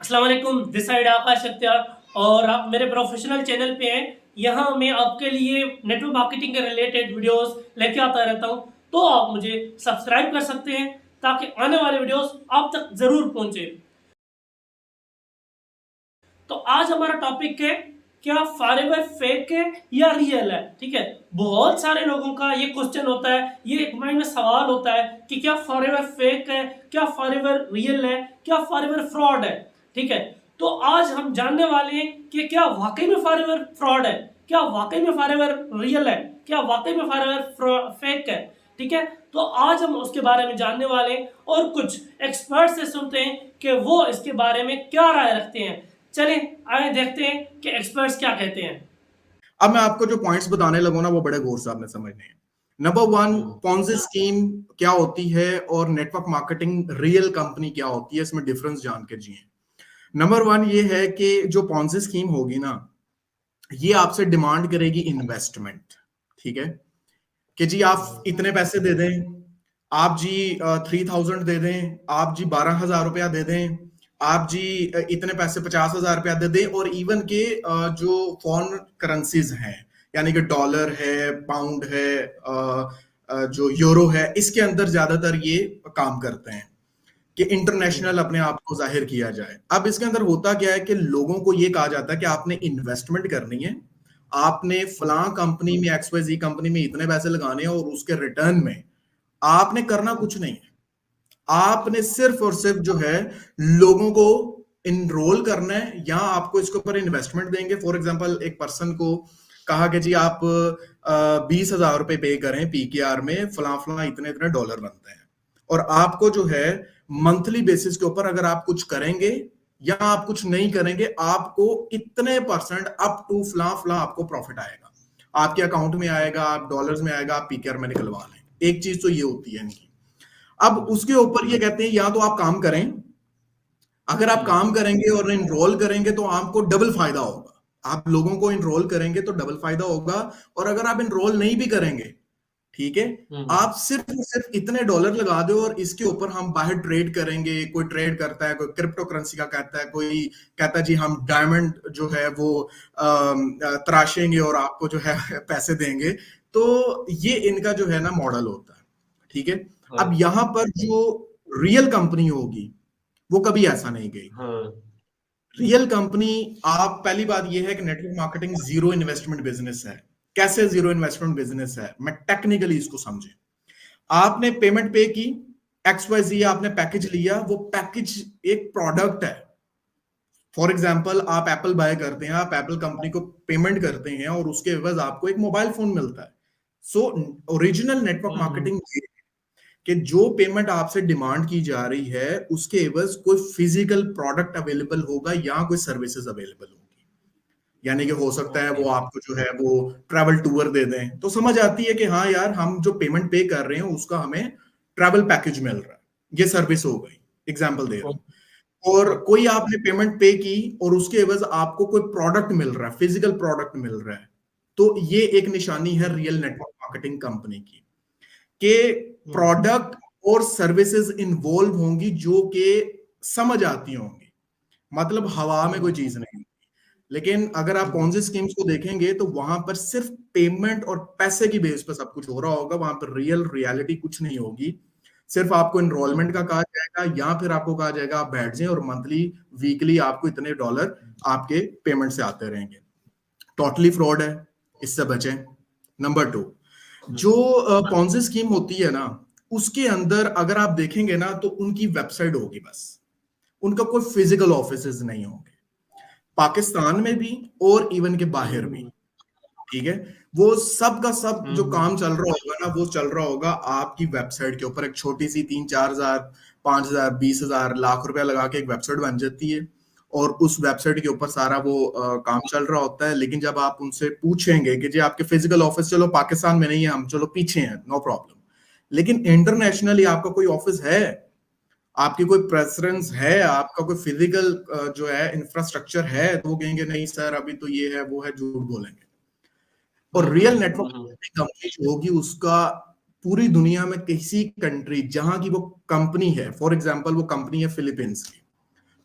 अस्सलाम वालेकुम, this side आकाश अख्तियार और आप मेरे प्रोफेशनल चैनल पे हैं। यहाँ मैं आपके लिए नेटवर्क मार्केटिंग के रिलेटेड वीडियोस लेके आता रहता हूँ, तो आप मुझे सब्सक्राइब कर सकते हैं ताकि आने वाले वीडियोस आप तक ज़रूर पहुँचे। तो आज हमारा टॉपिक है, क्या फॉरएवर फेक है या रियल है। ठीक है, बहुत सारे लोगों का ये क्वेश्चन होता है, ये एक माइंड में सवाल होता है कि क्या फॉरएवर फेक है, क्या फॉरएवर रियल है, क्या फॉरएवर फ्रॉड है। ठीक है, तो आज हम जानने वाले हैं कि क्या वाकई में फॉरएवर फ्रॉड है, क्या वाकई में फॉरएवर रियल है, क्या वाकई में फॉरएवर फेक है। ठीक है, तो आज हम उसके बारे में जानने वाले हैं और कुछ एक्सपर्ट से सुनते हैं कि वो इसके बारे में क्या राय रखते हैं। चलिए आइए देखते हैं कि एक्सपर्ट्स क्या कहते हैं। अब मैं आपको जो पॉइंट्स बताने लगूँ ना वो बड़े गौर से आपने समझने हैं। नंबर वन, पॉन्जी स्कीम क्या होती है और नेटवर्क मार्केटिंग रियल कंपनी क्या होती है, इसमें डिफरेंस जान के जिए। नंबर वन ये है कि जो पॉन्जी स्कीम होगी ना, ये आपसे डिमांड करेगी इन्वेस्टमेंट। ठीक है, कि जी आप इतने पैसे दे दें, आप जी 3000 दे दें, आप जी 12,000 रुपया दे दें, आप जी इतने पैसे 50,000 रुपया दे दें, और इवन के जो फॉरेन करेंसीज हैं, यानी कि डॉलर है, पाउंड है, जो यूरो है, इसके अंदर ज्यादातर ये काम करते हैं कि इंटरनेशनल अपने आप को जाहिर किया जाए। अब इसके अंदर होता क्या है कि लोगों को ये कहा जाता है कि आपने इन्वेस्टमेंट करनी है, आपने फलां कंपनी में, XYZ कंपनी में इतने पैसे लगाने हैं, और उसके रिटर्न में आपने करना कुछ नहीं है। आपने सिर्फ और सिर्फ जो है लोगों को इनरोल करना है, या आपको इसके ऊपर इन्वेस्टमेंट देंगे। फॉर एग्जांपल, एक पर्सन को कहा कि जी आप 20,000 रुपए पे करें, PKR में फला फला इतने इतने डॉलर बनते हैं, और आपको जो है मंथली बेसिस के ऊपर अगर आप कुछ करेंगे या आप कुछ नहीं करेंगे, आपको इतने परसेंट अप टू फला फला आपको प्रॉफिट आएगा, आपके अकाउंट में आएगा, आप डॉलर्स में आएगा, आप PKR में निकलवा लेंगे। एक चीज तो ये होती है इनकी। अब उसके ऊपर ये कहते हैं या तो आप काम करें, अगर आप काम करेंगे और इनरोल करेंगे तो आपको डबल फायदा होगा। आप लोगों को इनरोल करेंगे तो डबल फायदा होगा, और अगर आप इनरोल नहीं भी करेंगे, ठीक है, आप सिर्फ और सिर्फ इतने डॉलर लगा दो और इसके ऊपर हम बाहर ट्रेड करेंगे। कोई ट्रेड करता है, कोई क्रिप्टो करेंसी का कहता है, कोई कहता है जी हम डायमंड जो है वो तराशेंगे और आपको जो है पैसे देंगे। तो ये इनका जो है ना मॉडल होता है। ठीक है, अब यहां पर जो रियल कंपनी होगी वो कभी ऐसा नहीं गई। रियल कंपनी, आप पहली बात यह है कि network marketing zero investment business है। कैसे जीरो इन्वेस्टमेंट बिजनेस है, मैं टेक्निकली इसको समझे। आपने पेमेंट पे की, XYZ आपने पैकेज लिया, वो पैकेज एक प्रोडक्ट है। फॉर एग्जाम्पल, आप एप्पल बाय करते हैं, आप एप्पल कंपनी को पेमेंट करते हैं और उसके एवज आपको एक मोबाइल फोन मिलता है। सो ओरिजिनल नेटवर्क मार्केटिंग ये कि जो पेमेंट आपसे डिमांड की जा रही है उसके एवज कोई फिजिकल प्रोडक्ट अवेलेबल होगा या कोई सर्विसेज अवेलेबल होगी। यानी कि हो सकता है वो आपको जो है वो ट्रैवल टूर दे दें, तो समझ आती है कि हाँ यार, हम जो पेमेंट पे कर रहे हैं उसका हमें ट्रैवल पैकेज मिल रहा है, ये सर्विस हो गई, एग्जाम्पल दे रहा हूं। और कोई आपने पेमेंट पे की और उसके एवज आपको कोई प्रोडक्ट मिल रहा है, फिजिकल प्रोडक्ट मिल रहा है, तो ये एक निशानी है रियल नेटवर्क मार्केटिंग कंपनी की, कि प्रोडक्ट और सर्विसेज इन्वॉल्व होंगी जो कि समझ आती होंगी, मतलब हवा में कोई चीज नहीं। लेकिन अगर आप पॉन्जी स्कीम्स को देखेंगे तो वहां पर सिर्फ पेमेंट और पैसे की बेस पर सब कुछ हो रहा होगा, वहां पर रियल रियलिटी कुछ नहीं होगी। सिर्फ आपको इनरोलमेंट का कहा जाएगा या फिर आपको कहा जाएगा आप बैठ जाएं और मंथली वीकली आपको इतने डॉलर आपके पेमेंट से आते रहेंगे। टोटली फ्रॉड है, इससे बचें। नंबर टू, जो पॉन्जी स्कीम होती है ना, उसके अंदर अगर आप देखेंगे ना तो उनकी वेबसाइट होगी बस, उनका कोई फिजिकल ऑफिस नहीं होंगे, पाकिस्तान में भी और इवन के बाहर भी। ठीक है, वो सब का सब जो काम चल रहा होगा ना, वो चल रहा होगा आपकी वेबसाइट के ऊपर। एक छोटी सी 3-4 हजार, 5,000, 20,000, लाख रुपया लगा के एक वेबसाइट बन जाती है और उस वेबसाइट के ऊपर सारा वो काम चल रहा होता है। लेकिन जब आप उनसे पूछेंगे कि जी आपके फिजिकल ऑफिस, चलो पाकिस्तान में नहीं है, हम चलो पीछे हैं, नो प्रॉब्लम, लेकिन इंटरनेशनली आपका कोई ऑफिस है, आपकी कोई प्रेफरेंस है, आपका कोई फिजिकल जो है इंफ्रास्ट्रक्चर है, तो वो कहेंगे नहीं सर अभी तो ये है वो है, झूठ बोलेंगे। और रियल नेटवर्क कंपनी जो होगी उसका पूरी दुनिया में किसी कंट्री जहां की वो कंपनी है, फॉर एग्जांपल वो कंपनी है फिलीपींस की,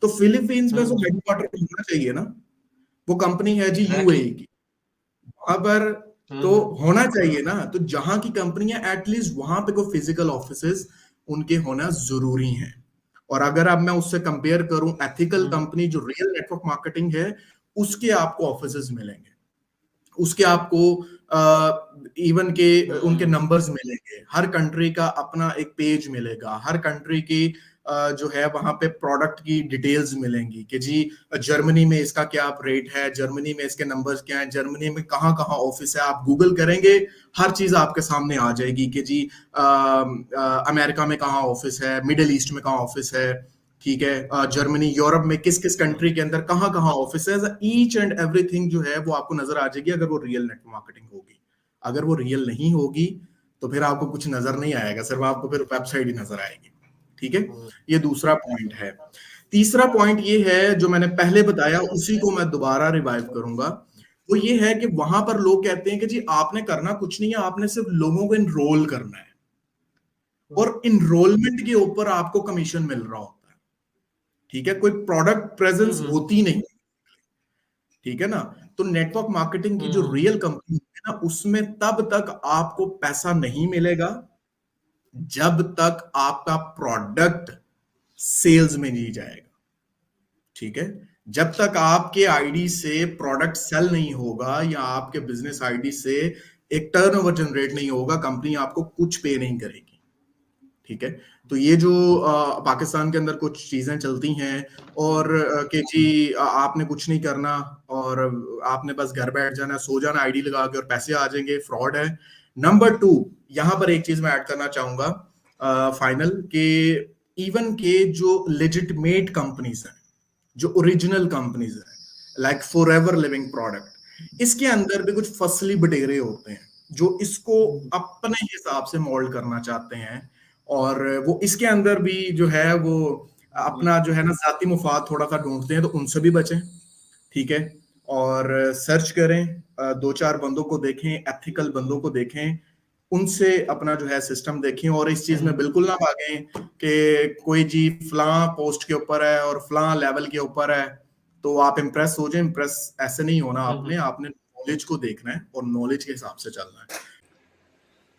तो फिलीपींस में जो हम्म हेडक्वार्टर होना चाहिए ना, वो कंपनी है जी एग्जैक्टली। यूएई की, वहां पर तो हम्म होना चाहिए ना। तो जहां की कंपनी है एटलीस्ट वहां पे कोई फिजिकल ऑफिसेस उनके होना जरूरी है। और अगर अब मैं उससे कंपेयर करूं एथिकल हम्म कंपनी जो रियल नेटवर्क मार्केटिंग है, उसके आपको ऑफिसेस मिलेंगे, उसके आपको इवन के उनके हम्म नंबर्स मिलेंगे, हर कंट्री का अपना एक पेज मिलेगा, हर कंट्री की जो है वहां पे प्रोडक्ट की डिटेल्स मिलेंगी कि जी जर्मनी में इसका क्या रेट है, जर्मनी में इसके नंबर्स क्या हैं, जर्मनी में कहाँ कहाँ ऑफिस है, आप गूगल करेंगे हर चीज आपके सामने आ जाएगी कि जी अमेरिका में कहाँ ऑफिस है, मिडिल ईस्ट में कहाँ ऑफिस है, ठीक है, जर्मनी यूरोप में किस किस कंट्री के अंदर कहाँ कहाँ ऑफिस है, ईच एंड एवरीथिंग जो है वो आपको नजर आ जाएगी अगर वो रियल नेटवर्क मार्केटिंग होगी। अगर वो रियल नहीं होगी तो फिर आपको कुछ नजर नहीं आएगा, सिर्फ आपको फिर वेबसाइट ही नजर आएगी। ठीक है, हम्म ये दूसरा पॉइंट है। तीसरा पॉइंट ये है जो मैंने पहले बताया, उसी को मैं दोबारा रिवाइव करूंगा। वो ये है कि वहां पर लोग कहते हैं कि जी आपने करना कुछ नहीं है, आपने सिर्फ लोगों को इनरोल करना है, और इनरोलमेंट के ऊपर आपको कमीशन मिल रहा होता है। ठीक है, कोई प्रोडक्ट प्रेजेंस हम्म होती नहीं। ठीक है ना। तो नेटवर्क मार्केटिंग की जो हम्म रियल कंपनी है ना, उसमें तब तक आपको पैसा नहीं मिलेगा जब तक आपका प्रोडक्ट सेल्स में नहीं जाएगा। ठीक है, जब तक आपके आईडी से प्रोडक्ट सेल नहीं होगा या आपके बिजनेस आईडी से एक टर्नओवर जनरेट नहीं होगा, कंपनी आपको कुछ पे नहीं करेगी। ठीक है, तो ये जो पाकिस्तान के अंदर कुछ चीजें चलती हैं और कि जी आपने कुछ नहीं करना और आपने बस घर बैठ जाना, सो जाना आईडी लगा के और पैसे आ जाएंगे, फ्रॉड है। नंबर टू, यहां पर एक चीज मैं ऐड करना चाहूंगा फाइनल के, इवन के जो लेजिटमेट कंपनीज हैं, जो ओरिजिनल कंपनीज है like for ever living product, इसके अंदर भी कुछ फसली बटेरे होते हैं जो इसको अपने हिसाब से मोल्ड करना चाहते हैं, और वो इसके अंदर भी जो है वो अपना जो है ना जाती मुफाद थोड़ा सा ढूंढते हैं, तो उनसे भी बचें। ठीक है, और सर्च करें, दो चार बंदों को देखें, एथिकल बंदों को देखें, उनसे अपना जो है सिस्टम देखें, और इस चीज में बिल्कुल ना भागें कि कोई जी फलां पोस्ट के ऊपर है और फलां लेवल के ऊपर है तो आप इम्प्रेस हो जाए। इम्प्रेस ऐसे नहीं होना, आपने हम्म आपने नॉलेज को देखना है और नॉलेज के हिसाब से चलना है।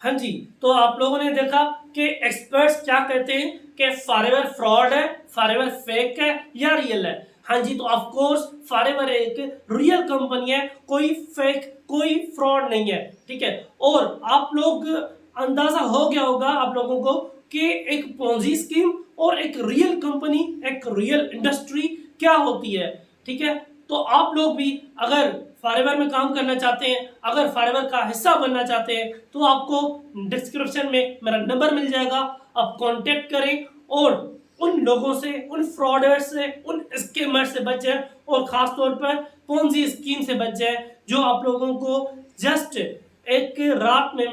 हाँ जी, तो आप लोगों ने देखा कि एक्सपर्ट्स क्या कहते हैं कि फॉरएवर फ्रॉड है, फॉरएवर फेक है या रियल है। हाँ जी, तो ऑफ कोर्स फॉरएवर एक रियल कंपनी है, कोई फेक कोई फ्रॉड नहीं है। ठीक है, और आप लोग अंदाजा हो गया होगा आप लोगों को कि एक पोंजी स्कीम और एक रियल कंपनी, एक रियल इंडस्ट्री क्या होती है। ठीक है, तो आप लोग भी अगर फॉरएवर में काम करना चाहते हैं, अगर फॉरएवर का हिस्सा बनना चाहते हैं, तो आपको डिस्क्रिप्शन में मेरा नंबर मिल जाएगा, आप कांटेक्ट करें और उन लोगों से, उन फ्रॉडर्स से, उन स्कैमर से बचें, और खास तौर पर पोंजी स्कीम से बच जाए जो आप लोगों को जस्ट एक रात में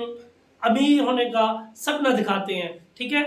अमीर होने का सपना दिखाते हैं। ठीक है।